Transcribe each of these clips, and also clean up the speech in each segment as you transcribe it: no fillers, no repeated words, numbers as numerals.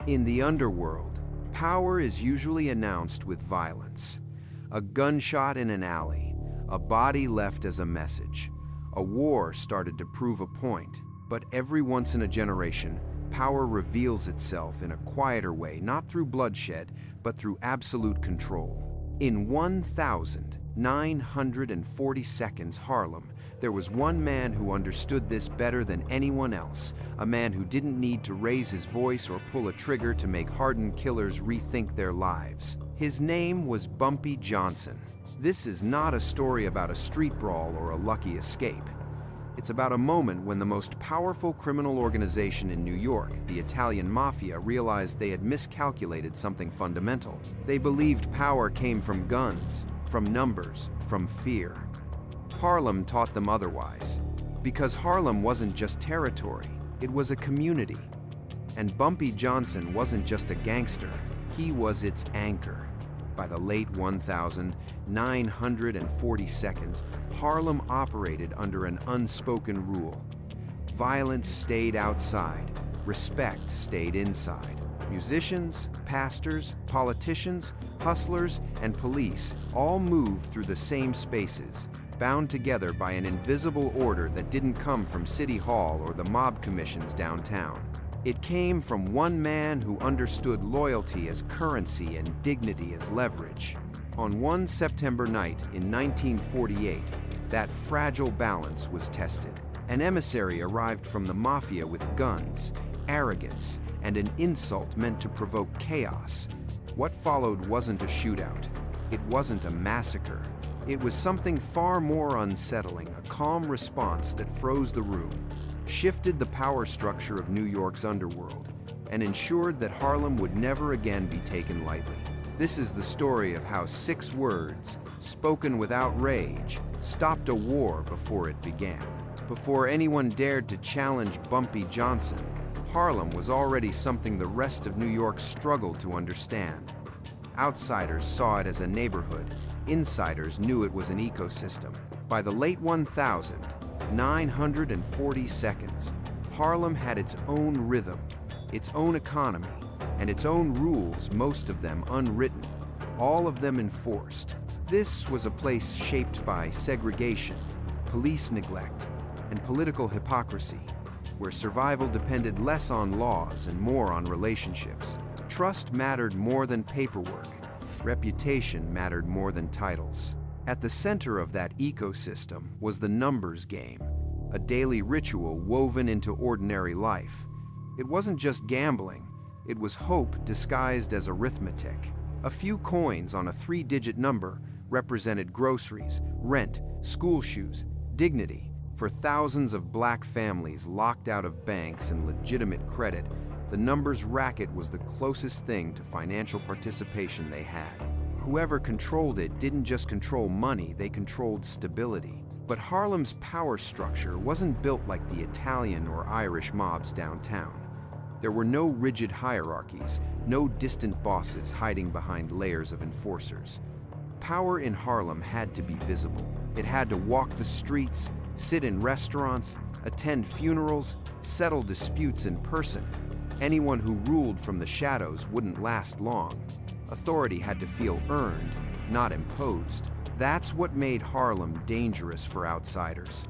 In the underworld, power is usually announced with violence. A gunshot in an alley, a body left as a message. A war started to prove a point, but every once in a generation, power reveals itself in a quieter way, not through bloodshed, but through absolute control. In 1,940 seconds Harlem, there was one man who understood this better than anyone else, a man who didn't need to raise his voice or pull a trigger to make hardened killers rethink their lives. His name was Bumpy Johnson. This is not a story about a street brawl or a lucky escape. It's about a moment when the most powerful criminal organization in New York, the Italian Mafia, realized they had miscalculated something fundamental. They believed power came from guns, from numbers, from fear. Harlem taught them otherwise, because Harlem wasn't just territory, it was a community. And Bumpy Johnson wasn't just a gangster, he was its anchor. By the late 1,940 seconds, Harlem operated under an unspoken rule. Violence stayed outside, respect stayed inside. Musicians, pastors, politicians, hustlers, and police all moved through the same spaces, bound together by an invisible order that didn't come from City Hall or the mob commissions downtown. It came from one man who understood loyalty as currency and dignity as leverage. On one September night in 1948, that fragile balance was tested. An emissary arrived from the Mafia with guns, arrogance, and an insult meant to provoke chaos. What followed wasn't a shootout. It wasn't a massacre. It was something far more unsettling, a calm response that froze the room, shifted the power structure of New York's underworld, and ensured that Harlem would never again be taken lightly. This is the story of how 6 words, spoken without rage, stopped a war before it began. Before anyone dared to challenge Bumpy Johnson, Harlem was already something the rest of New York struggled to understand. Outsiders saw it as a neighborhood. Insiders knew it was an ecosystem. By the late 1,940 seconds, Harlem had its own rhythm, its own economy, and its own rules, most of them unwritten, all of them enforced. This was a place shaped by segregation, police neglect, and political hypocrisy, where survival depended less on laws and more on relationships. Trust mattered more than paperwork. Reputation mattered more than titles. At the center of that ecosystem was the numbers game, a daily ritual woven into ordinary life. It wasn't just gambling, it was hope disguised as arithmetic. A few coins on a 3-digit number represented groceries, rent, school shoes, dignity. For thousands of black families locked out of banks and legitimate credit, the numbers racket was the closest thing to financial participation they had. Whoever controlled it didn't just control money, they controlled stability. But Harlem's power structure wasn't built like the Italian or Irish mobs downtown. There were no rigid hierarchies, no distant bosses hiding behind layers of enforcers. Power in Harlem had to be visible. It had to walk the streets, sit in restaurants, attend funerals, settle disputes in person. Anyone who ruled from the shadows wouldn't last long. Authority had to feel earned, not imposed. That's what made Harlem dangerous for outsiders.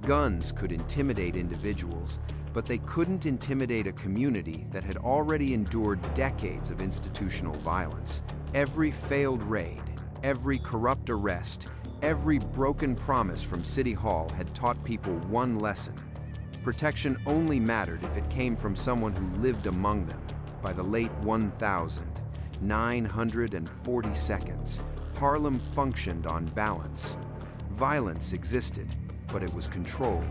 Guns could intimidate individuals, but they couldn't intimidate a community that had already endured decades of institutional violence. Every failed raid, every corrupt arrest, every broken promise from City Hall had taught people one lesson. Protection only mattered if it came from someone who lived among them. By the late 1,940 seconds, Harlem functioned on balance. Violence existed, but it was controlled.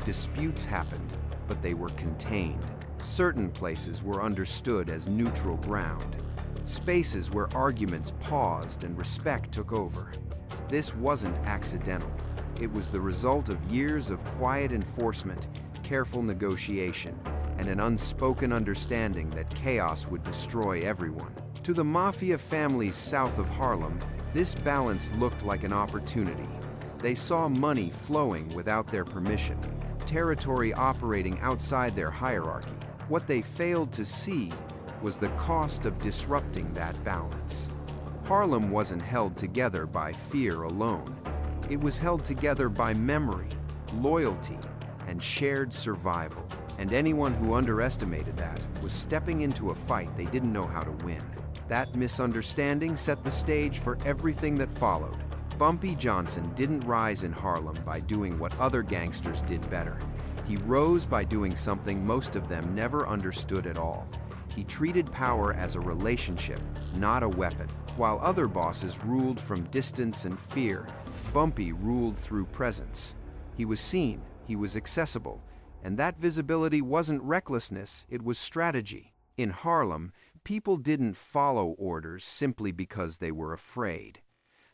Disputes happened, but they were contained. Certain places were understood as neutral ground, spaces where arguments paused and respect took over. This wasn't accidental. It was the result of years of quiet enforcement, careful negotiation, and an unspoken understanding that chaos would destroy everyone. To the Mafia families south of Harlem, this balance looked like an opportunity. They saw money flowing without their permission, territory operating outside their hierarchy. What they failed to see was the cost of disrupting that balance. Harlem wasn't held together by fear alone. It was held together by memory, loyalty, and shared survival. And anyone who underestimated that was stepping into a fight they didn't know how to win. That misunderstanding set the stage for everything that followed. Bumpy Johnson didn't rise in Harlem by doing what other gangsters did better. He rose by doing something most of them never understood at all. He treated power as a relationship, not a weapon. While other bosses ruled from distance and fear, Bumpy ruled through presence. He was seen, he was accessible, and that visibility wasn't recklessness, it was strategy. In Harlem, people didn't follow orders simply because they were afraid.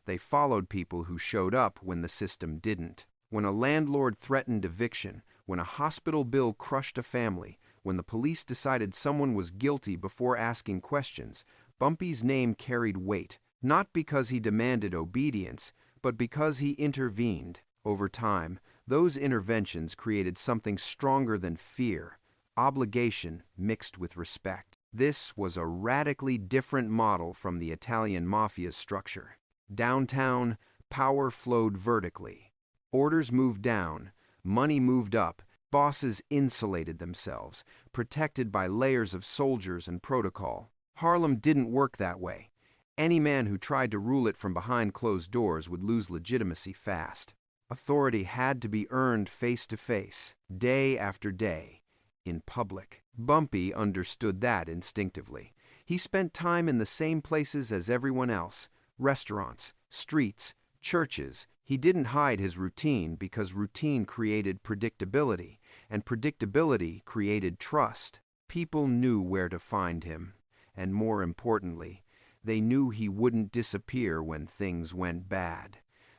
They followed people who showed up when the system didn't. When a landlord threatened eviction, when a hospital bill crushed a family, when the police decided someone was guilty before asking questions, Bumpy's name carried weight, not because he demanded obedience, but because he intervened. Over time, those interventions created something stronger than fear, obligation mixed with respect. This was a radically different model from the Italian Mafia's structure. Downtown, power flowed vertically. Orders moved down, money moved up, bosses insulated themselves, protected by layers of soldiers and protocol. Harlem didn't work that way. Any man who tried to rule it from behind closed doors would lose legitimacy fast. Authority had to be earned face to face, day after day, in public. Bumpy understood that instinctively. He spent time in the same places as everyone else: restaurants, streets, churches. He didn't hide his routine because routine created predictability, and predictability created trust. People knew where to find him, and more importantly, they knew he wouldn't disappear when things went bad.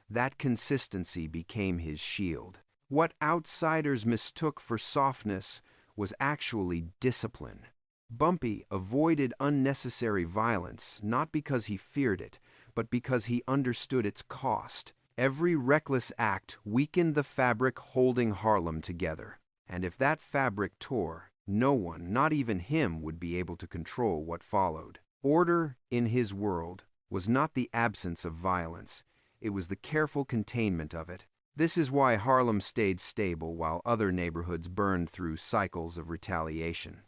That consistency became his shield. What outsiders mistook for softness was actually discipline. Bumpy avoided unnecessary violence not because he feared it, but because he understood its cost. Every reckless act weakened the fabric holding Harlem together. And if that fabric tore, no one, not even him, would be able to control what followed. Order, in his world, was not the absence of violence. It was the careful containment of it. This is why Harlem stayed stable while other neighborhoods burned through cycles of retaliation.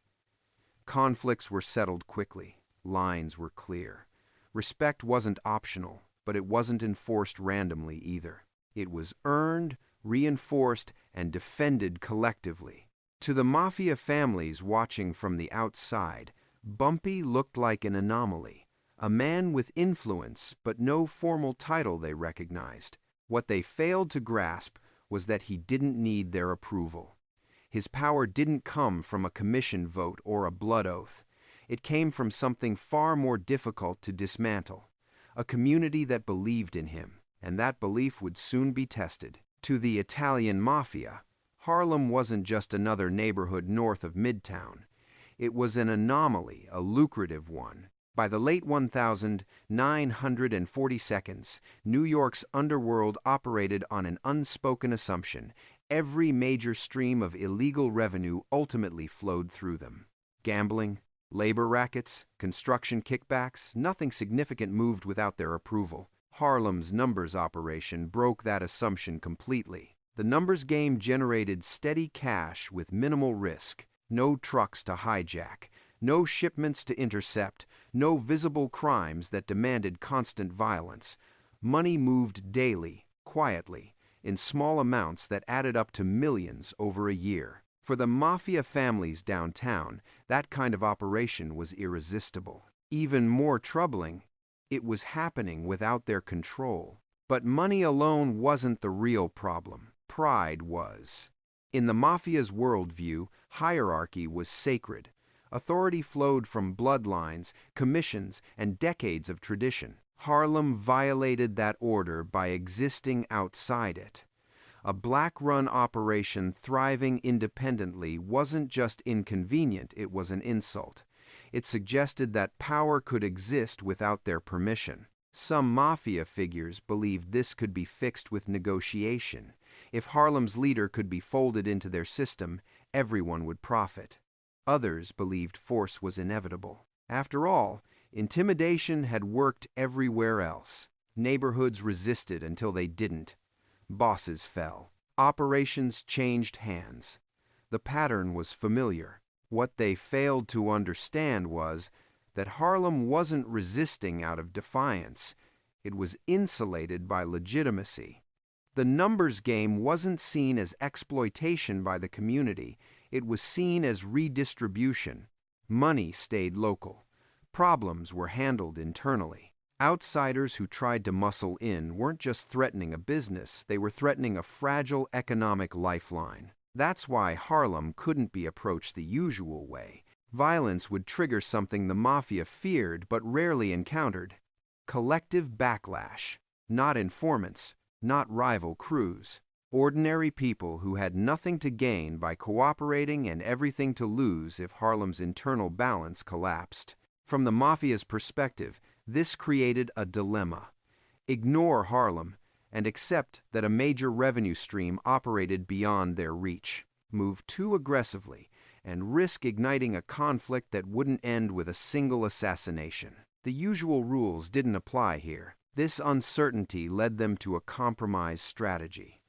Conflicts were settled quickly. Lines were clear. Respect wasn't optional, but it wasn't enforced randomly either. It was earned, reinforced, and defended collectively. To the Mafia families watching from the outside, Bumpy looked like an anomaly, a man with influence but no formal title they recognized. What they failed to grasp was that he didn't need their approval. His power didn't come from a commission vote or a blood oath. It came from something far more difficult to dismantle: a community that believed in him, and that belief would soon be tested. To the Italian Mafia, Harlem wasn't just another neighborhood north of Midtown. It was an anomaly, a lucrative one. By the late 1942, New York's underworld operated on an unspoken assumption: every major stream of illegal revenue ultimately flowed through them. Gambling, labor rackets, construction kickbacks, nothing significant moved without their approval. Harlem's numbers operation broke that assumption completely. The numbers game generated steady cash with minimal risk. No trucks to hijack, no shipments to intercept, no visible crimes that demanded constant violence. Money moved daily, quietly, in small amounts that added up to millions over a year. For the Mafia families downtown, that kind of operation was irresistible. Even more troubling, it was happening without their control. But money alone wasn't the real problem. Pride was. In the Mafia's worldview, hierarchy was sacred. Authority flowed from bloodlines, commissions, and decades of tradition. Harlem violated that order by existing outside it. A black-run operation thriving independently wasn't just inconvenient, it was an insult. It suggested that power could exist without their permission. Some Mafia figures believed this could be fixed with negotiation. If Harlem's leader could be folded into their system, everyone would profit. Others believed force was inevitable. After all, intimidation had worked everywhere else. Neighborhoods resisted until they didn't. Bosses fell. Operations changed hands. The pattern was familiar. What they failed to understand was that Harlem wasn't resisting out of defiance. It was insulated by legitimacy. The numbers game wasn't seen as exploitation by the community. It was seen as redistribution. Money stayed local. Problems were handled internally. Outsiders who tried to muscle in weren't just threatening a business, they were threatening a fragile economic lifeline. That's why Harlem couldn't be approached the usual way. Violence would trigger something the Mafia feared but rarely encountered: collective backlash. Not informants, not rival crews. Ordinary people who had nothing to gain by cooperating and everything to lose if Harlem's internal balance collapsed. From the Mafia's perspective, this created a dilemma. Ignore Harlem and accept that a major revenue stream operated beyond their reach. Move too aggressively and risk igniting a conflict that wouldn't end with a single assassination. The usual rules didn't apply here. This uncertainty led them to a compromise strategy.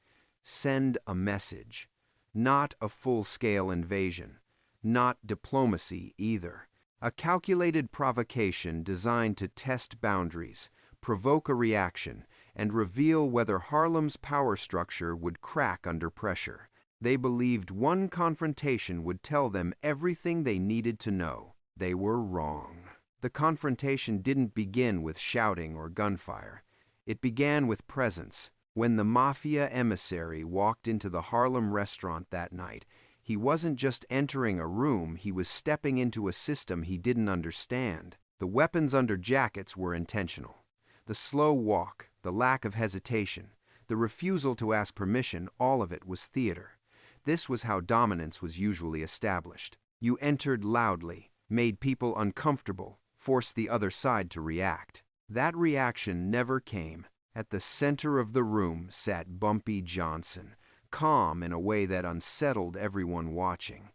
Send a message. Not a full-scale invasion. Not diplomacy either. A calculated provocation designed to test boundaries, provoke a reaction, and reveal whether Harlem's power structure would crack under pressure. They believed one confrontation would tell them everything they needed to know. They were wrong. The confrontation didn't begin with shouting or gunfire. It began with presence. When the Mafia emissary walked into the Harlem restaurant that night, he wasn't just entering a room, he was stepping into a system he didn't understand. The weapons under jackets were intentional. The slow walk, the lack of hesitation, the refusal to ask permission, all of it was theater. This was how dominance was usually established. You entered loudly, made people uncomfortable, forced the other side to react. That reaction never came. At the center of the room sat Bumpy Johnson, calm in a way that unsettled everyone watching.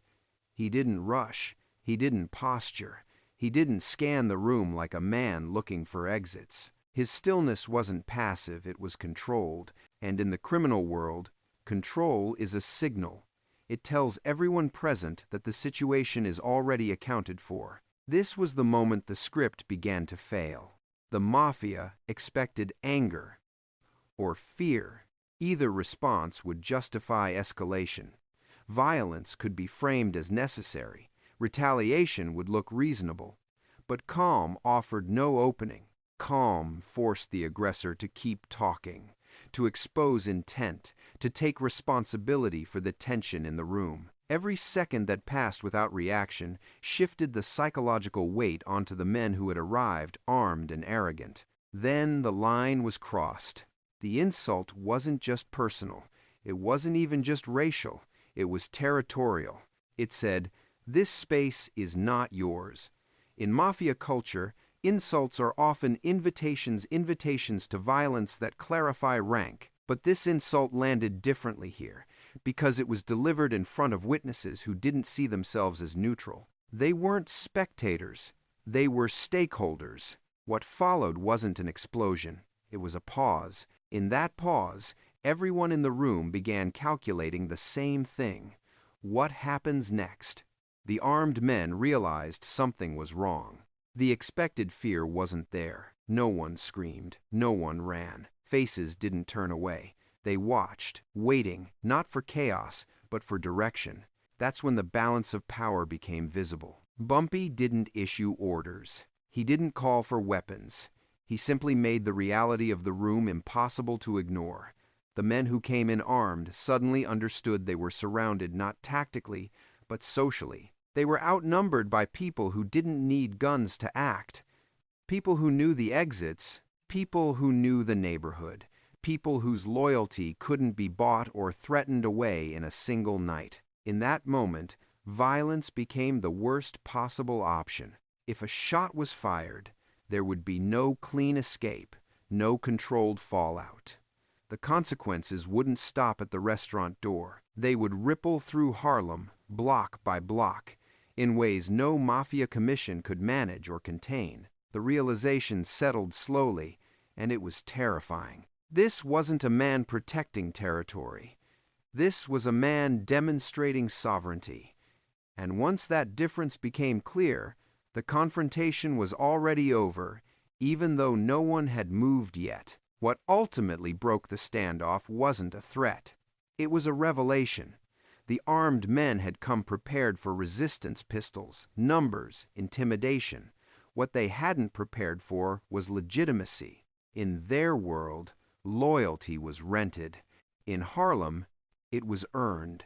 He didn't rush, he didn't posture, he didn't scan the room like a man looking for exits. His stillness wasn't passive, it was controlled, and in the criminal world, control is a signal. It tells everyone present that the situation is already accounted for. This was the moment the script began to fail. The Mafia expected anger or fear. Either response would justify escalation. Violence could be framed as necessary. Retaliation would look reasonable. But calm offered no opening. Calm forced the aggressor to keep talking, to expose intent, to take responsibility for the tension in the room. Every second that passed without reaction shifted the psychological weight onto the men who had arrived armed and arrogant. Then the line was crossed. The insult wasn't just personal. It wasn't even just racial. It was territorial. It said, "This space is not yours." In Mafia culture, insults are often invitations to violence that clarify rank. But this insult landed differently here, because it was delivered in front of witnesses who didn't see themselves as neutral. They weren't spectators. They were stakeholders. What followed wasn't an explosion. It was a pause. In that pause, everyone in the room began calculating the same thing. What happens next? The armed men realized something was wrong. The expected fear wasn't there. No one screamed. No one ran. Faces didn't turn away. They watched, waiting, not for chaos, but for direction. That's when the balance of power became visible. Bumpy didn't issue orders. He didn't call for weapons. He simply made the reality of the room impossible to ignore. The men who came in armed suddenly understood they were surrounded not tactically, but socially. They were outnumbered by people who didn't need guns to act. People who knew the exits, people who knew the neighborhood, people whose loyalty couldn't be bought or threatened away in a single night. In that moment, violence became the worst possible option. If a shot was fired, there would be no clean escape, no controlled fallout. The consequences wouldn't stop at the restaurant door. They would ripple through Harlem, block by block, in ways no mafia commission could manage or contain. The realization settled slowly, and it was terrifying. This wasn't a man protecting territory. This was a man demonstrating sovereignty. And once that difference became clear, the confrontation was already over, even though no one had moved yet. What ultimately broke the standoff wasn't a threat. It was a revelation. The armed men had come prepared for resistance pistols, numbers, intimidation. What they hadn't prepared for was legitimacy. In their world, loyalty was rented. In Harlem, it was earned.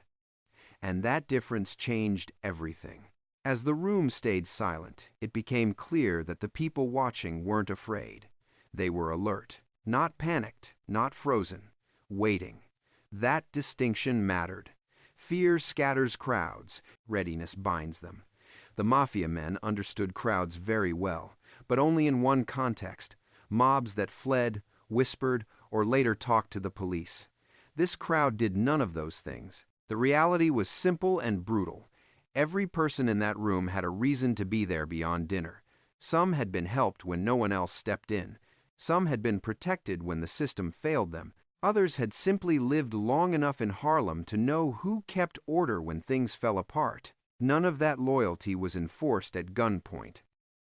And that difference changed everything. As the room stayed silent, it became clear that the people watching weren't afraid. They were alert, not panicked, not frozen, waiting. That distinction mattered. Fear scatters crowds, readiness binds them. The mafia men understood crowds very well, but only in one context: mobs that fled, whispered, or later talked to the police. This crowd did none of those things. The reality was simple and brutal. Every person in that room had a reason to be there beyond dinner. Some had been helped when no one else stepped in. Some had been protected when the system failed them. Others had simply lived long enough in Harlem to know who kept order when things fell apart. None of that loyalty was enforced at gunpoint,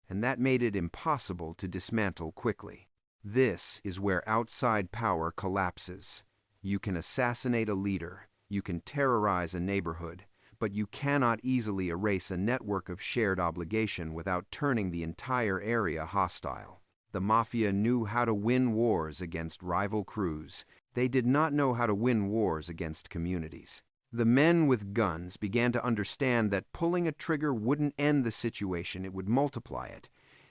and that made it impossible to dismantle quickly. This is where outside power collapses. You can assassinate a leader, you can terrorize a neighborhood, but you cannot easily erase a network of shared obligation without turning the entire area hostile. The Mafia knew how to win wars against rival crews. They did not know how to win wars against communities. The men with guns began to understand that pulling a trigger wouldn't end the situation, it would multiply it.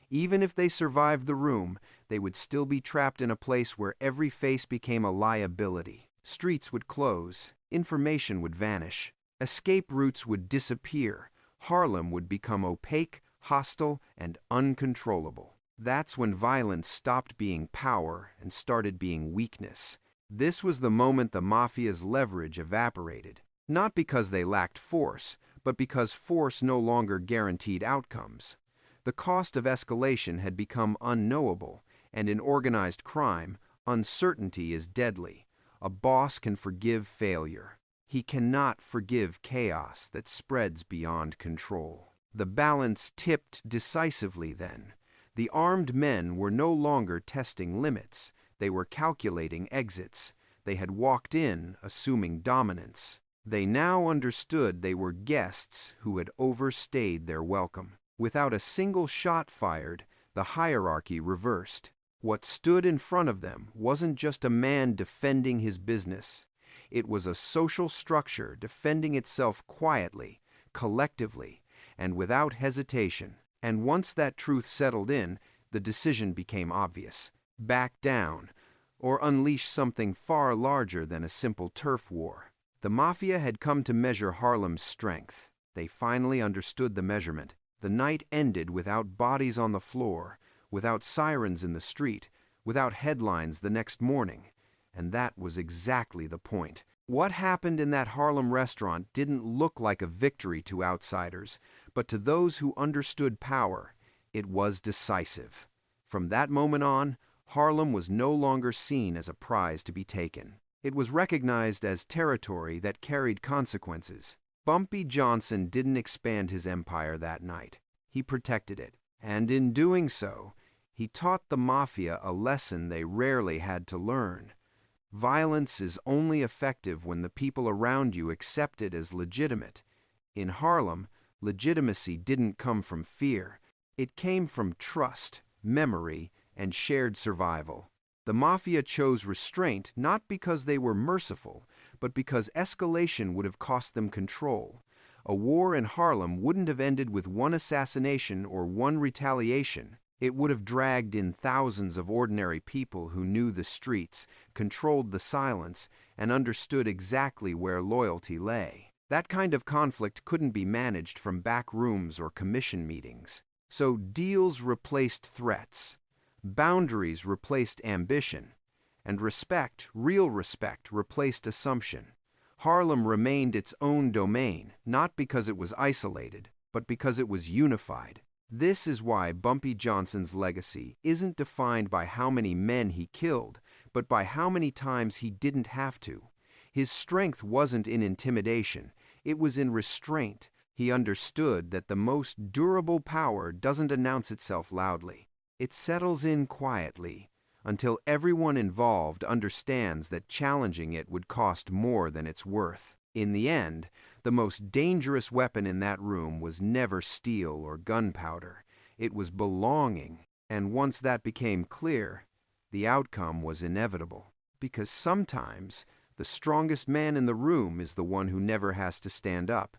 Even if they survived the room, they would still be trapped in a place where every face became a liability. Streets would close, information would vanish, escape routes would disappear, Harlem would become opaque, hostile, and uncontrollable. That's when violence stopped being power and started being weakness. This was the moment the Mafia's leverage evaporated, not because they lacked force, but because force no longer guaranteed outcomes. The cost of escalation had become unknowable, and in organized crime, uncertainty is deadly. A boss can forgive failure. He cannot forgive chaos that spreads beyond control. The balance tipped decisively then. The armed men were no longer testing limits. They were calculating exits. They had walked in, assuming dominance. They now understood they were guests who had overstayed their welcome. Without a single shot fired, the hierarchy reversed. What stood in front of them wasn't just a man defending his business. It was a social structure defending itself quietly, collectively, and without hesitation. And once that truth settled in, the decision became obvious: back down, or unleash something far larger than a simple turf war. The Mafia had come to measure Harlem's strength. They finally understood the measurement. The night ended without bodies on the floor, without sirens in the street, without headlines the next morning. And that was exactly the point. What happened in that Harlem restaurant didn't look like a victory to outsiders, but to those who understood power, it was decisive. From that moment on, Harlem was no longer seen as a prize to be taken. It was recognized as territory that carried consequences. Bumpy Johnson didn't expand his empire that night. He protected it, and in doing so, he taught the Mafia a lesson they rarely had to learn. Violence is only effective when the people around you accept it as legitimate. In Harlem, legitimacy didn't come from fear. It came from trust, memory, and shared survival. The Mafia chose restraint not because they were merciful, but because escalation would have cost them control. A war in Harlem wouldn't have ended with one assassination or one retaliation. It would have dragged in thousands of ordinary people who knew the streets, controlled the silence, and understood exactly where loyalty lay. That kind of conflict couldn't be managed from back rooms or commission meetings. So deals replaced threats, boundaries replaced ambition, and respect, real respect, replaced assumption. Harlem remained its own domain, not because it was isolated, but because it was unified. This is why Bumpy Johnson's legacy isn't defined by how many men he killed, but by how many times he didn't have to. His strength wasn't in intimidation, it was in restraint. He understood that the most durable power doesn't announce itself loudly. It settles in quietly, until everyone involved understands that challenging it would cost more than it's worth. In the end, the most dangerous weapon in that room was never steel or gunpowder. It was belonging, and once that became clear, the outcome was inevitable. Because sometimes, the strongest man in the room is the one who never has to stand up.